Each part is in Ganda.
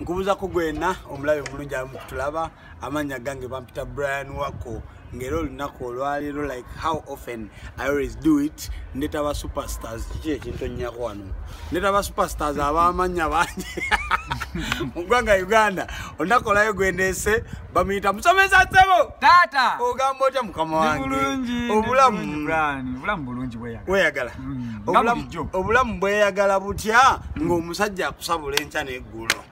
nkubuza kugwena omulabe mulungi amukutulaba amanya gange bampita Brian Wako ngero lunako olwaliro like how often I always do it ndeta ba superstars kiki ekintu nnyako wano ndeta ba superstars abamanya bangi mugwanga Uganda ondakolayo gwendese bamuyita musomesa nsebo tata ogamba otya mukama wange obulamu bulungi bweyagala obulamu bweyagala butya ng'omusajja akusabula enkya n'eggulo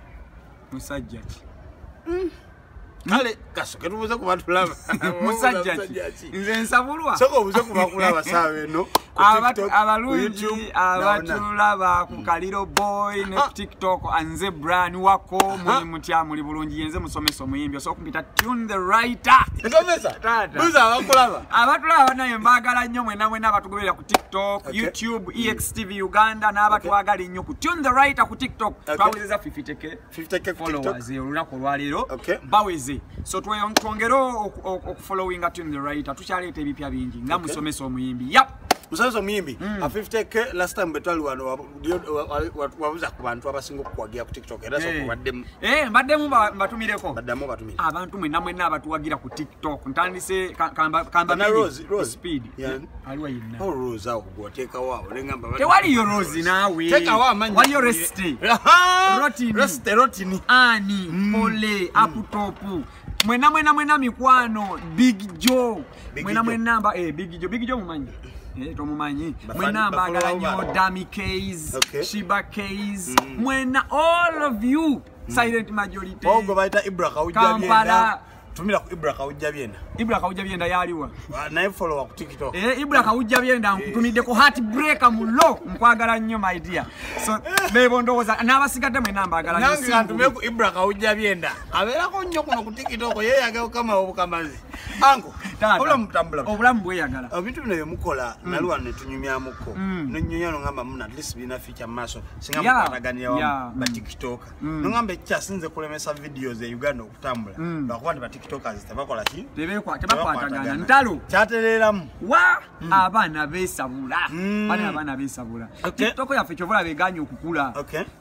musajja ki kale kasoke tubuze ku batulaba musajja ki nze nsabulwa soko obuze ku bakulaba saawa eno abalungi abatulaba ku Kaliro Boy ne TikTok anze Brian Wako muli mutya muli bulungi yenze musomesa omuyimbi so kumpita Tune the Writer musomesa buza abakulaba abatulaba naye mbagala nnyo mwena abatugoberera ku TikTok YouTube EXTV Uganda n'abatwagala nnyo ku Tune the Writer ku TikTok twawuliriza 50k followers olunaku olwaliro baweze so twongere okufollowinga Tune the Writer tukyaleeta ebipya bingi nga musomesa omuyimbi musomesa omuyimbi a 50k last time betwali wano wabuza ku bantu abasinga okukwagira ku TikTok era so kubaddemu mbaddemu batumireko abantu mwena abatuwagira ku TikTok ntandise kamba speed aliwa yinna Rose awo gwoteka wao lengamba tewali Rose nawe waliyo rotini ani mole aputopu mwena mikwano Big Joe mwena Big Joe mumanyi tomumanyi mwena mbagala nnyo Dami Keys Shiba Keys mwena all of you silent majority ogo baita Ibraka ujja tumira ku Ibraka ujja byenda yaliwa naye follow ku TikTok Ibraka ujja byenda nkutumide ko heartbreaker mulo nkwagala nnyo my dear so bebo ndoza n'abasigadde mwena mbagala nnyo nange ntume ku Ibraka ujja byenda aberako nnyo kuno ku TikTok yeyagala kama obukamazi ango obulamu bweyagala ebintu bino byemukola nalwa netunyumyamuko nonyonyono ngamba muna at least bina feature maso singa mukataganira ba TikTok nongamba ekyasinze kulemesa videos e Uganda okutambula bakwandi ba TikTokers tebakola ki tebakwatagana ntalo kyatereramu wa abaana besabula abaana besabula TikTok yaffe kyovula beganya okukula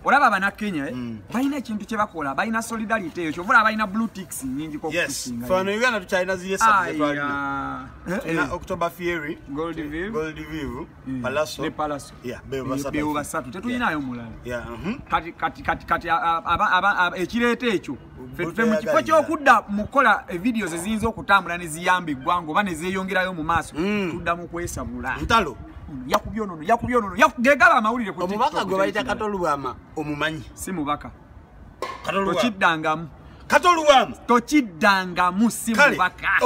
olaba abana Kenya balina ekintu kye bakola balina solidarity eyo kyovula balina blue ticks nyingi ko kusinga for Uganda to China ziye October Fiery Gold View Palaso beo basatu tetulinayo mulala kati ekirete ekyo ffe mu kifo ky'okudda mukola videos eziyinza okutambula ne ziyamba eggwanga oba ne zeeyongerayo mu maaso tudda mu kwesabula ntalo yakubyonono gegaba amawulire ku TikTok omubaka gwe bayita Katolubwama omumanyi si mubaka tokiddangamu Katolubwama tokiddangamu si mubaka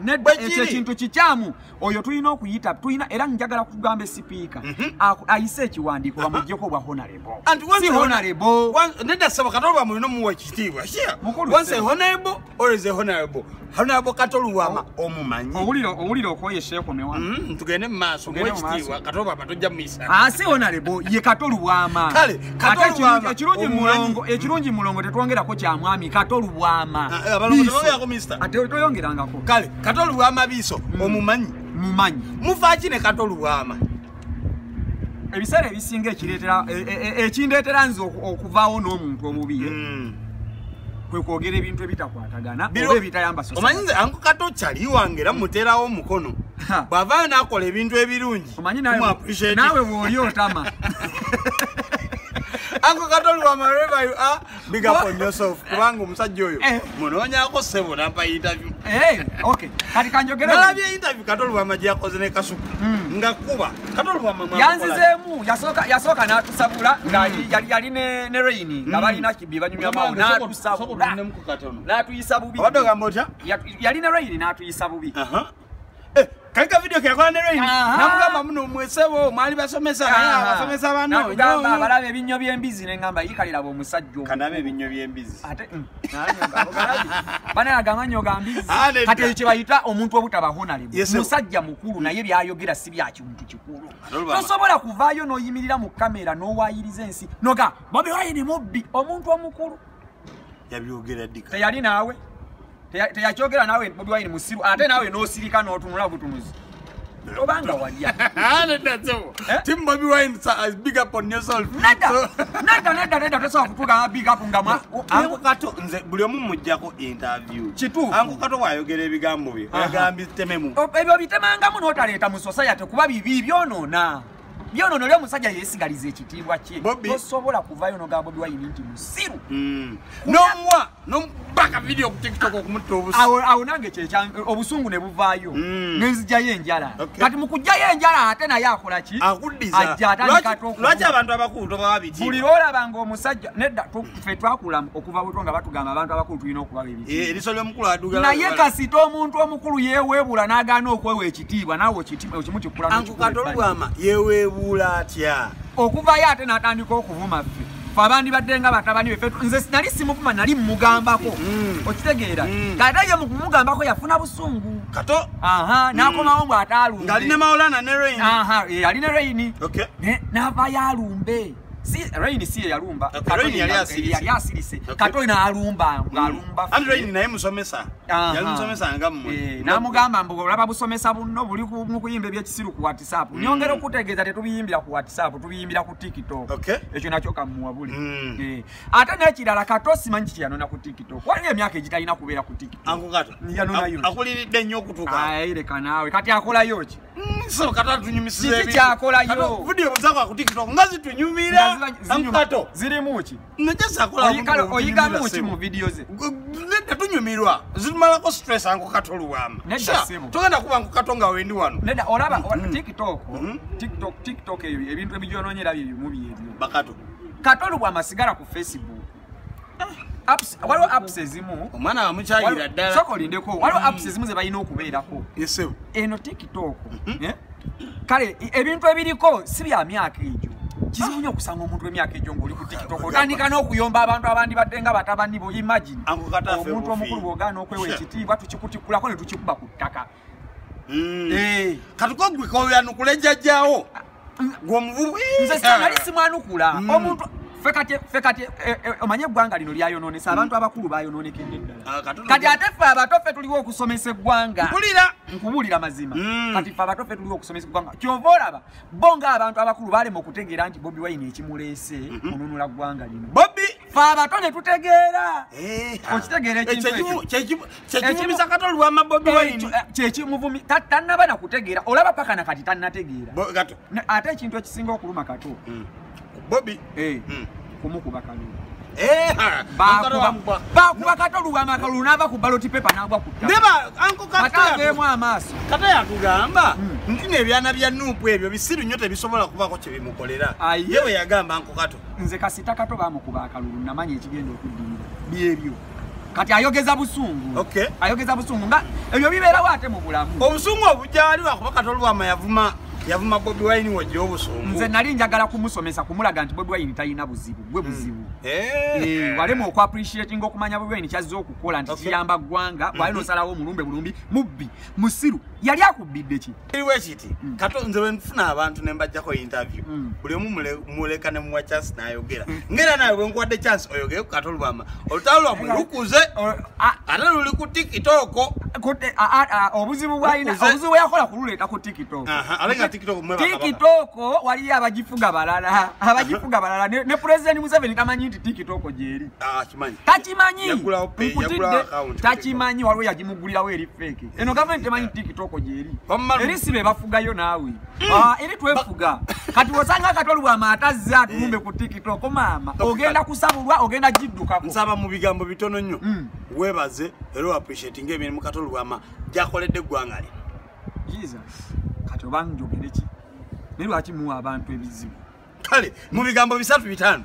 nedda ekyo ekintu kikyamu oyo tulina okuyita tulina era njagala kugamba sipiika ayise ekiwandiiko bamuggyeko bwa honorable si honorable nedda saba Katolubwama olina omuwa ekitiibwa once honorable always honorable Katolubwama omumanyi owulira okoye sheekomewa tugende mu maaso muwa ekitiibwa Katolubwama tojja muyisa si honorable ye Katolubwama kale Katolubwama ekirungi mulongo tetwongerako kya mwami Katolubwama ate toyongerangako kale Katolubwama biso omumanyi mufaaki ne Katolubwama ebiseera ebisinga ekindeetera nze okuvaawo n'omuntu omubi kwe kwogera ebintu ebitakwatagana oba ebitayamba omanyi nze anko Kato kyali wange era muterawo omukono bw'avaayo n'akola ebintu ebirungi omanyi naawe bw'oli otama Uncle Katolubwama, wherever you are, big up on yourself. Kubanga omusajja oyo munoonyako ssebo nampa interview. Okay. Kati kanjogera. Nalabye interview Katolubwama gye yakoze ne Kasuku. Nga kuba Katolubwama yanzizeemu yasooka n'atusabula nga yali ne Rain nga balina kibbi banyumya mawo n'atusabula n'atuyisa bubi. Obadde ogamba otya? Yali ne Rain n'atuyisa bubi. Kaika video kyakola ne Rain namugamba muno mwesebo mwali basomesa abasomesa bano ngamba balabe ebinnyo by'embizi ne ngamba yikalira omusajja kanabe ebinnyo by'embizi ate bana agamanyo gambizi kati ekyo bayita omuntu obutaba honorable musajja mukulu naye byayogera si bya kintu kikulu tosobola kuvaayo n'oyimirira mu kamera n'owayiriza ensi noga Bobi Wine mubbi omuntu omukulu yabyogera dika teyali naawe teyakyogera nawe Bobi Wine musiru ate nawe n'osirika n'otunula butunuzi obanga walya Tim Bobi Wine is big up on yourself nada nedda tosobola kutuuka big up nga Anko Kato nze buli omu mujjako interview. Kituufu. Anko Kato bw'ayogera ebigambo bye yagambye tememu. Ebyo bitemangamu n'otaleeta mu society kuba bibi byonoona. Byonoona oli omusajja yeesigaliza ekitiibwa kye. Tosobola kuvaayo n'ogamba Bobi Wine nti musiru. N'omubaka video ku TikTok okumutta obusungu. Awo nange obusungu ne buvaayo. Nenzigyayo enjala. Kati mu kujjayo enjala ate naye akola ki? Akuddiza. Ajja atandika lwaki abantu abakulu tobaba biti? Buli lwolabanga omusajja nedda ffe twakula okuva bwe nga batugamba abantu abakulu tulina okubaba ebiti. Eriso ly'omukulu aduga. Naye kasita omuntu omukulu yeeweebula n'agaana okwewa ekitiibwa naawe okimutikula. Anko Kato Lwama yeeweebula atya? Okuvayo ate n'atandika okuvuma ffe. Abandi baddenga batabani befe nze sinali simuvuma nali mmugambako. Okitegeera. Kati ye mu kumugambako yafuna busungu. Kato. N'akomawo mbw ataalumbe. Ng'ali ne Maulana ne Rain. Ali ne Rain. Okay. N'avaayo alumbe. Rain si ye yalumba. Rain yali asirise. Kato n'alumba ng'alumba. And Rain naye musomesa. Yali musomesa nga mmwe. N'amugamba mbu olaba busomesa bunno buli mu kuyimba ebyekisiru ku WhatsApp. Nyongera okutegeeza tetubiyimbira ku WhatsApp, tubiyimbira ku TikTok. Ekyo nakyo kamuwabuli. Ate n'ekirala Kato simanyi kiki yanona ku TikTok. Waliwo emyaka egitalina kubeera ku TikTok. Anko Kato. Akuliridde nnyo okutuuka. Leka naawe kati akolayo ki? So Kato atunyumisiza kiki kyakolayo? Video zako ku TikTok nga zitunyumira. Anko Kato. Zirimu ki? Najasa akola oyigamu ki mu video ze? Tunyumirwa. Zimalako stress Anko Kato Lwama. Tugenda kuba Anko Kato nga wendi wano. Nedda olaba TikTok eyo ebintu ebijonoonyera bye bimubi ebyo. Bakato. Kato Lwama sigala ku Facebook. Waliwo apps ezimu omwana bamukyayira ddala. Sokolindeko waliwo apps ezimu ze balina okubeerako. Yesebu. Eno TikTok. Kale ebintu ebiriko si bya myaka egyo. Kizibu nnyo okusanga omuntu w'emyaka egyo ng'oli ku TikTok. Otandika n'okuyomba abantu abandi baddenga batabani bo. Imagine omuntu omukulu bw'ogaana okwewa ekitiibwa tukikutikulako ne tukikuba ku ttaka. Katuko gwe koyanukula jjajjaawo. Gw'omuvubu. Nze sinali simwanukula. Omuntu fekati omanye eggwanga lino lyayonoonesa abantu abakulu bayonoonekedde ddala. Kati ate ffe abato ffe tuliwo okusomesa eggwanga. Nkubuulira mazima. Kati ffe abato ffe tuliwo okusomesa eggwanga. Kyova olaba bo ng'abantu abakulu balema okutegeera nti Bobi Wine ekimuleese kununula ggwanga lino. Ffe abato ne tutegeera. Okitegeera ekintu kyekivumisa Kato Lwama Bobi Wine. Kyekimuvumi tannaba na kutegeera. Olaba paka na kati tannategeera. Ate ekintu ekisinga okuluma Kato. Bobi kumukuba kalulu. Bakuba Kato Lwama kalulu n'ava ku ballot paper n'agwa ku ttaka. Neba Anko Kato atageemu amaaso. Kato yatugamba nti n'ebyana bya Nuupu ebyo bisiru nnyo tebisobola kubaako kye bimukolera. Ye bwe yagamba Anko Kato. Nze kasita Kato bamukuba akalulu namanya ekigenda okuddirira byebyo. Kati ayogeza busungu. Ayogeza busungu nga ebyo bibeerawo ate mu bulamu. Obusungu obujaliwa kuba Kato Lwama yavuma Bobi Wine wajja obusungu. Nze nali njagala kumusomesa kumulaga nti Bobi Wine talina buzibu gwe buzibu. Walemu oku appreciating okumanya Bobi Wine kyazze okukola nti kiyamba ggwanga wali nosalawo omulumbe bulumbi mubbi musiru yali akubbidde ki. Eriwe kiti Kato nze bwe nfuna abantu ne mbajjako interview buli omu muleka ne muwa chance n'ayogera ngera nawe bwe nkuwadde chance oyogere ku Kato Lwama olutalo lwamwe lukuze ate luli ku TikTok obuzibu bwe yakola kululeeta ku TikTok. TikTok wali abagifuga balala ne President Museveni tamanyi nti TikTok gyeri. Takimanyi. Takimanyi waliwo yagimugulirawo eri fake. Eno government temanyi TikTok gyeri. Eri sibe bafugayo naawe. Eri twefuga. Kati osanga Kato Lwama atazza atumbe ku TikTok mama. Ogenda kusabulwa ogenda jiddukako. Nsaba mu bigambo bitono nnyo. Webaze era appreciating emirimu Kato Lwama gyakoledde eggwanga lino. Jesus. Kati obanjogere ki? Ne lwaki muwa abantu ebizibu? Kale mu bigambo 3-5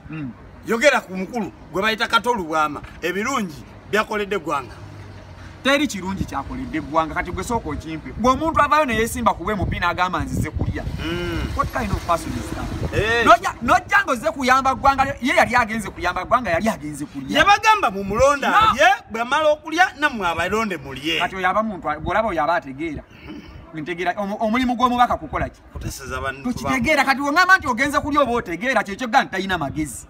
yogera ku mukulu gwe bayita Kato Lwama ebirungi byakoledde eggwanga. Teri kirungi kyakoledde eggwanga kati gwe sooka okimpe. Gwe omuntu avaayo ne yeesimba ku bwe mupina agamba nzize kulya. What kind of person is that? Nojja ng'ozze kuyamba ggwanga ye yali agenze kuyamba ggwanga yali agenze kulya. Yabagamba mu mulonda ye bwe amala okulya nammwe abalonde mulye. Kati oyaba muntu golaba oyaba ategeera. Ntegeera omulimu gw'omubaka kukola ki? Kuteseza bantu. Tukitegeera kati wongamba nti ogenze kulya oba otegeera kyekyo gani talina magezi.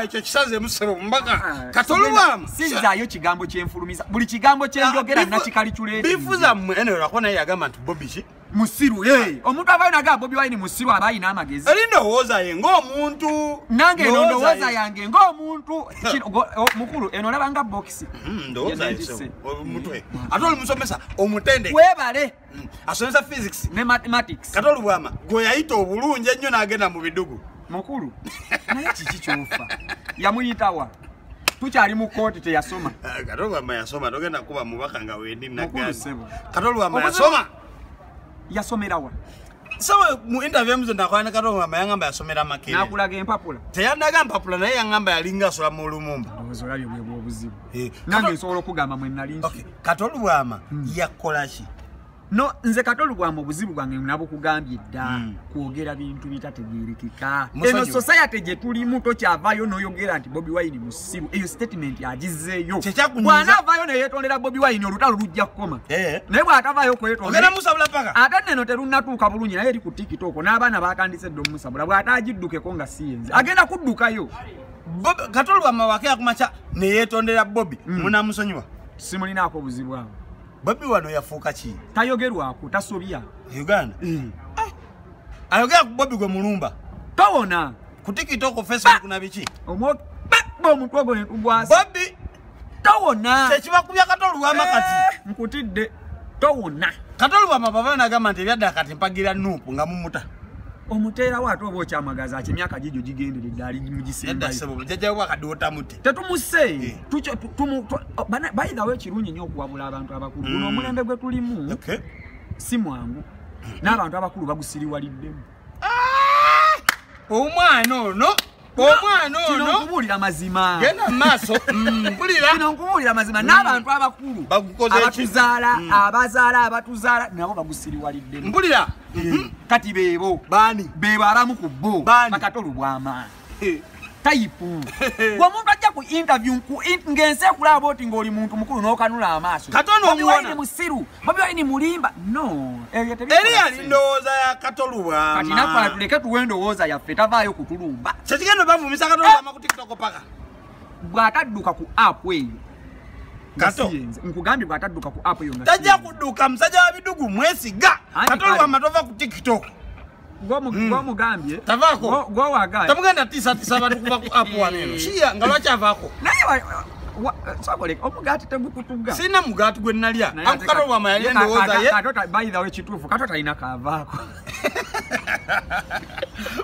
Ekyo kisaze musebo mbaka Kato Lwama. Sizaayo kigambo kyenfulumiza. Buli kigambo kyenjogera nakikali kyuleeta. Bifuza mmwe eno lwakona yagamba nti Bobi ki? musiru omuntu avayo ga Bobi Wine musiru abayi n'amagezi ndowooza ye ng'omuntu nange eno ndowooza yange ng'omuntu mukulu eno olaba nga box ndowooza omutwe ate olimusomesa omutendeke webale asomesa physics ne mathematics kati olubwama gwe yayita obulungi ennyo n'agenda mu bidugu mukulu naye kiki kyofa yamuyitawa tukyali mu kooti teyasoma kati olubwama yasoma togenda kuba mubaka nga wendi naggandi kati olubwama yasoma yasomerawa so mu interview mzo ndakwana kati olubwama yangamba yasomera Makerere nakulaga empapula teyandaga mpapula naye yangamba yalinga asola mu Lumumba olabyo bwe obuzibu nange nsobola okugamba mwe nali kati olubwama yakola ki no nze katolu bwa mubuzibu bwange nabo kugambye dda kwogera bintu bitategerekeka eno society je tuli muto kyavayo noyogera nti Bobi Wine musibu eyo statement yagizeyo bwana avayo ne yetondera Bobi Wine olutalo lujja kukoma naye bwatavayo kwetondera ogera musabula paka ate neno terunatuuka bulungi naye eri ku TikTok n'abaana batandise ddo musabula bw'atagiddukeko nga siyenze agenda kuddukayo katolu bwa mawake akumacha ne yetondera Bobi munamusonyiwa simulinaako obuzibu awo Bobi wano yafuuka ki tayogerwako tasobya Uganda ayogera ku Bobi gwe mulumba tawona ku TikTok Facebook na biki omuntu ogwo netugwasa Bobi tawona kyekibakubya katolubwama kati nkutidde tawona katolubwama baba nagamba nti byadda kati mpagira nupu nga mumuta omutera wato obo kyamagaza ati emyaka gijo gigenderedde ali mugisemba yadda jaja wakadota mutte tetumuse by the way kirungi nnyo okuwabula abantu abakulu guno omulembe gwe tulimu si mwangu n'abantu abakulu bagusiriwaliddemu omwana ono kino nkubuulira mazima genda maaso kino nkubuulira mazima n'abantu abakulu abatuzaala abazaala abatuzaala nabo bagusiriwaliddemu mpulira kati beebo baani beebo abamu ku bo bakatolubwama taipu omuntu ajja ku interview ng'ensi ekulaba oti ng'oli muntu mukulu n'okanula amaaso katono Bobi Wine musiru Bobi Wine mulimba no eri ali ndowooza ya katolubwama kati nakola tuleke tuwe ndowooza yaffe tavaayo kutulumba kyekigendo bavumisa katolubwama ku TikTok paka bw'atadduka ku app eyo kato nkugambye bw'atadduka ku app eyo tajja kudduka musajja wa bidugu mwesiga katolubwama tova ku TikTok gwomugambye tavaako gwowagaye tamugenda tisatisa abantu kuva ku app waneno siya nga lwaki avaako naye soboleka omugaati tegukutuga sina mugaati gwe nalya akukatolubwama yali endowooza ye katota by the way kituufu katota alina kaavaako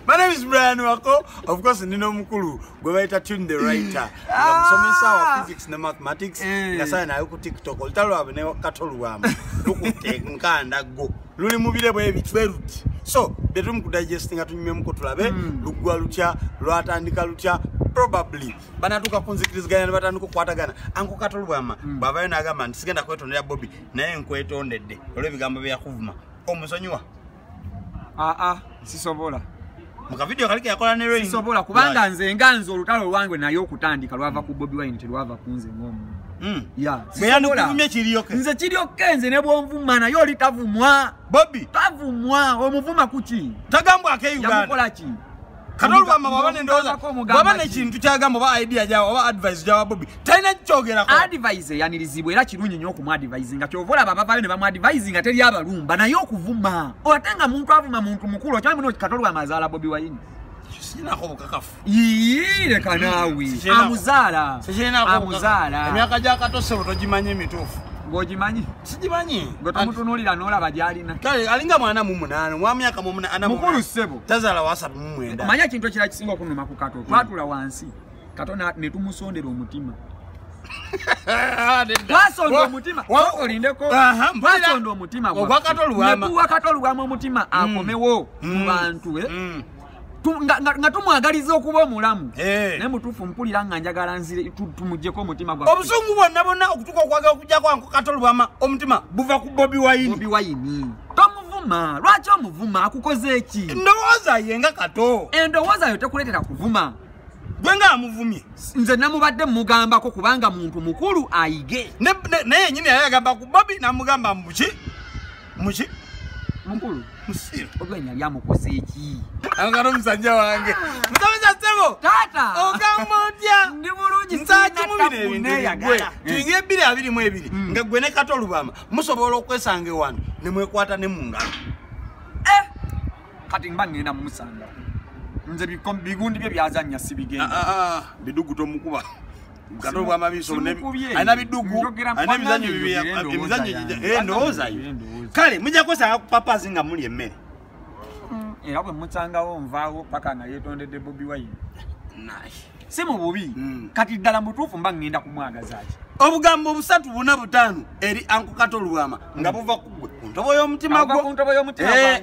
My name is Brian Wako. Of course, nino mukulu gwe bayita Tune the Writer. Musomesa wa physics na mathematics. Ngasaya nayo ku TikTok. Olutalo abe ne katolubwama. Lukute nkanda go. Luli mubire bwe bitweruti. So, betum ku digesting atunyime muko tulabe lugwa lutya lwatandika lutya probably banatuka kunzikiriziganya ne batandika kukwatagana anko katolubwama bavayo nagamba nti sigenda kwetondera Bobi naye nkwetondedde olwo ebigambo bya kuvuma omusonyiwa sisobola muka video kalike yakola ne Rain sisobola kubanga nze nganzo olutalo lwange nayo okutandika lwava ku Bobi Wine telwava kunze ngomu sisobola kiriyoke nze kiriyoke nze ne bwonvuma nayo litavumwa Bobi tavumwa omuvuma kuki tagambwa ake Uganda yamukola ki katolubwama babane ndoza babane ekintu kyagamba ba idea jawo ba advice jawo Bobi talina kyogerako advice yanirizibwa era kirungi nnyo okumu advice nga kyovola babavayo ne bamu advice nga teri abalumba naye okuvuma otenga muntu avuma muntu mukulu okyali muno katolubwama azaala Bobi Wine sinako bukakafu yire kanawe amuzaala emyaka gya katosebo togimanyi emituufu ngojimanyi sijimanyi gotamutunulira n'olaba gyalina kale alinga mwana mu 8 wa myaka mu 8 mukulu sebo tazaala wa 3 manya ekintu ekira kisinga okunuma ku kato twatula wansi katona ne tumusondera omutima twasonda omutima olindeko twasonda omutima gwa katolubwama ne tuwa katolubwama omutima akomewo mu bantu nga tumwagaliza okuba omulamu naye mutuufu mpulira nga njagala nzire tumuggyeko omutima gwa obusungu bwonna bonna okutuka okwagala okujjako anko katolubwama omutima buva ku Bobi Wine tomuvuma lwaki omuvuma akukoze eki ndowooza ye nga kato endowooza yo tekuleetera kuvuma gwe nga amuvumye nze namubadde mugambako kubanga muntu mukulu ayige naye yenyini yali agamba ku Bobi namugamba muki mukulu musiro ogwenya lyamukoze eki angalo musajja wange musabisa sebo tata ogamotya ndi bulungi nsaki mubire ebintu yagala tuyingira 222 nga gwe ne katolubwama musobola okwesanga wano ne mwekwata ne mu ngalo kati mba ngenda musanga nze bigundi bye byazanya sibigenda bidugu to mukuba Kato bwa mabiso ana bidugu ana bizanyo bibiya emizanyo ndoza yo kale mujja kosa papa zinga muli emmere era bwe mutangawo nvaawo paka nga yetondedde Bobi Wine si mu bubi kati ddala mutuufu mba ngenda kumwagazaaki obugambo busatu buna butaano eri Anko Kato Lwama nga buva ku ntobo y'omutima gwo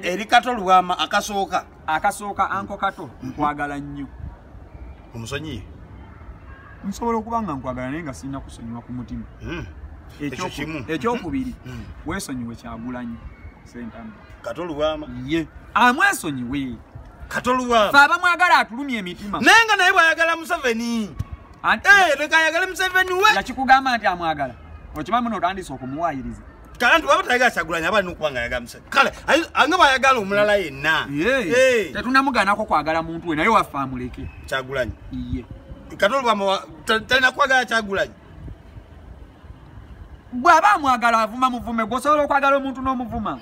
eri Kato Lwama akasooka Anko Kato nkwagala nnyo omusonyiye nsobola okuba nga nkwagala naye nga sirina kusonyiwa ku mutima ekyokubiri weesonyiwe Kyagulanyi Ssentamu Kato Lwama ye amwesonyiwe Kato Lwama fe abamwagala atulumya emitima naye nga naye bw'ayagala Museveni leka ayagale Museveni we yakikugamba nti amwagala okimanyi muno otandise okumuwaayiriza kale nti waba tayagala Kyagulanyi aba alina okuba nga ayagala Museveni kale anga bw'ayagala omulala yenna tetunamugaanako kwagala muntu we naye waffe amuleke Kyagulanyi ye Kato Lwama talina kwagala Kyagulanyi bw'aba amwagala avuma muvume gwosobola okwagala omuntu n'omuvuma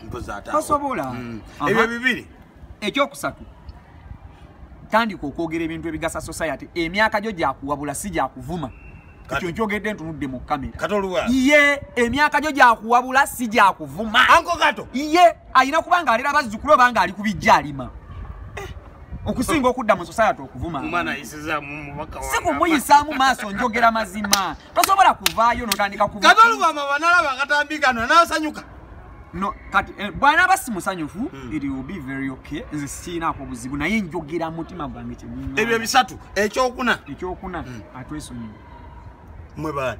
tosobola ebyo bibiri ekyokusatu tandika okwogera ebintu ebigasa society emyaka gyo gyakuwabula si gyakuvuma ekyo nkyogedde ntunudde mu kamera Kato Lwama ye emyaka gyo gyakuwabula si gyakuvuma Anko Kato ye ayina kuba nga alera abazzukulu oba nga ali kubijja alima okusinga okudda mu society okuvuma si kumuyisaamu maaso njogera mazima tosobola kuvaayo notandika Kato Lwama banalaba akatambikano n'asanyuka no kati bw'anaaba si musanyufu it will be very okay nze sikiinaako buzibu naye njogera mutima gwange kyemunya ebyo bisatu ekyokuna atwesonyiwe mwe baani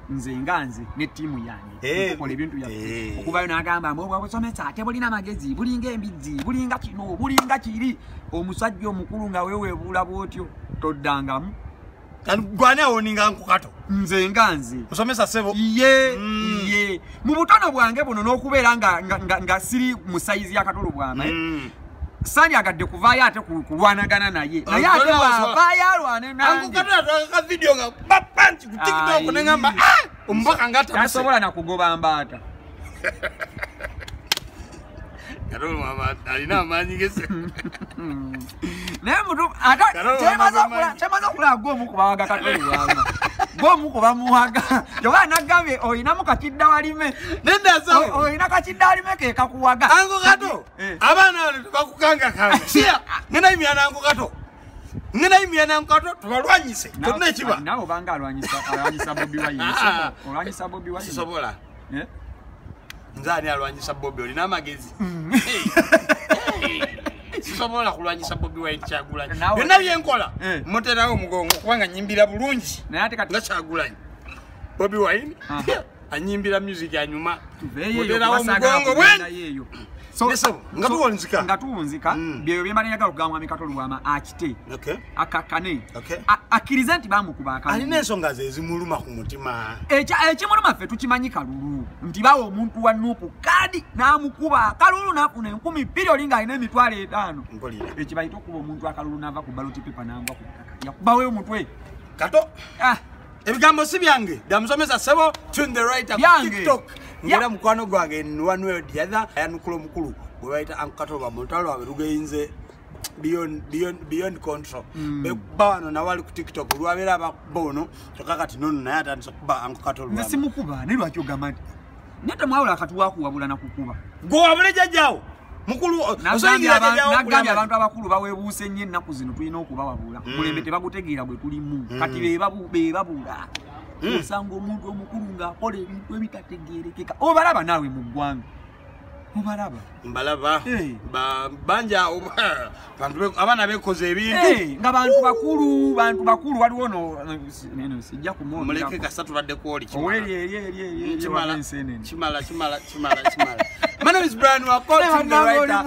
nze nga nze ne ttiimu yange tukola ebintu byaffe okuvayo n'agamba busomesa ate bulina amagezi bulinga embizzi bulinga kino bulinga kiri omusajja omukulu nga weeweebuula bw'otyo toddangamu gwani awoninga Anko Kato nze nga nze musomesa sebo ye mu butono bwange buno n'okubeera nga siri mu sayizi ya Kato Lwama sandyagadde kuvaayo ate kulwanagana naye naye ate bwavaayo alwane Anko Kato yatwaka video nga bapanti ku TikTok neŋamba omubaka ngatasobola nakugoba mbaata Kato Lwama alina amaanyi gese naye mutu kyemaze okulaba gwomu kubawaga Kato Lwama gwomu kubamuwaga yoba nagambye oyinamu kakidda walime oyina kakidda walime ke kakuwaga Anko Kato abaana bano tebakukangakanga ngenda yimyana Anko Kato tubalwanyise tolina ekiba nawe obanga alwanyisa Bobi Wine olwanyisa Bobi Wine sisobola nze ani alwanyisa Bobi olina amagezi sisobola kulwanyisa Bobi Wine Kyagulanyi byonna byenkola muterawo omugongo kubanga nyimbira bulungi nga Kyagulanyi Bobi Wine anyimbira music anyuma muterawo omugongo bweni nga tuwunzika byeyo byemba nenjagala okugamba mwami Kato Lwama akite akakane akkirize nti bamukuba akalulu alina ensonga ze ezimuluma ku mutima ekimuluma ffe tukimanyi kalulu nti bawa omuntu wa nuupu kadi n'amukuba kalulu n'afuna 2,000 olinga alina emitwalo 5 ekibayita okuba omuntu akalulu n'ava ku ballot paper n'anva ku ttaka yakubaweyo omutwe Kato ebigambo si byange byamusomesa sebo tune the right TikTok ngera mukwano gwange one way or the other ayanukula omukulu gwe bayita Anko Kato Lwama olutalo lwabe lugeyinze beyond control bekuba wano nawali ku TikTok olwabeera ababono kyokka kati nono naye atandise okuba Anko Kato Lwama simukuba naye lwaki ogamba nti naye temwawula akatuwakuwabula nakukuba gwe wabule jjajjawo mukulu nagambye abantu abakulu baweebuuse nnyo ennaku zino tulina okubawabula mulembe tebagutegeera bwe tulimu kati bebabuula osanga omuntu omukulu ng'akola ebintu ebitategeerekeka obalaba naawe mu ggwanga obalaba mbalaba banja abaana bekoze ebintu nga bantu bakulu waliwo no sijja kumuleke kasa tuladde kwoli kimala My name is Brian Wakoti, the writer.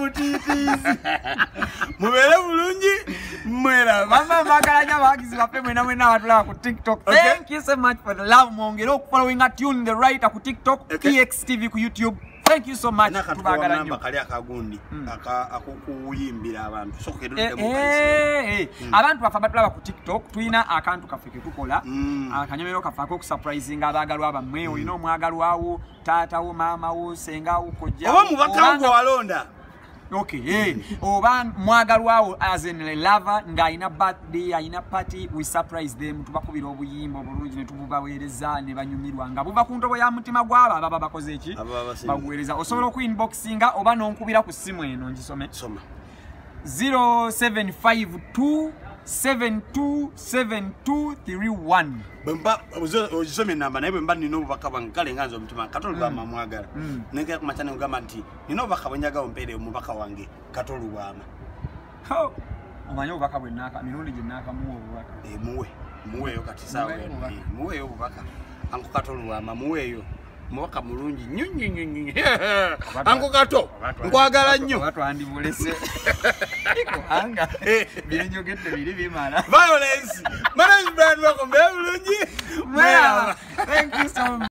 Mubele bulungi, mwera. Mama magalanya bagizi bape mwena watula ku TikTok. Thank you so much for the love mongero following at Tune the Writer ku TikTok, EXTV ku YouTube. Thank you so much. Tubagala nnyo. Kali akagundi akukuyimbira abantu. Abantu bafa batulaba ku TikTok tuyina akantu kaffe ke tukola. Akanyomero kaffe surprising abagalwa bammwe oyina omwagalwawo taata wo maama wo senga wo kojja. Oba mubaka wo walonda. Okay, oba mwagalwawo as in lover nga ina birthday, ina party, we surprise them, tubakubira obuyimba obulungi ne tububaweereza ne banyumirwa nga buva ku ntobo ya mutima gwaba baba bakoze eki baguweereza. Osobola ku inboxinga oba nonkubira ku simu eno ngisome. Soma. 0752 727231. Bemba ozisome namba naye bemba nino obubaka bwange kale nganza omutima katolubama mwagala nenge ku machane ngamba nti nino obubaka bwenyaga ompere omubaka wange katolubama omanya obubaka bwenaka mirundi gyenaka muwe obubaka muweyo kati sawa muweyo obubaka anko katolubama muweyo mubaka mulungi nyunyunyunyu anko kato nkwagala nnyo batwandibulese anga byenjogedde biri bimala violence management wako mbebulungi. Thank you so much.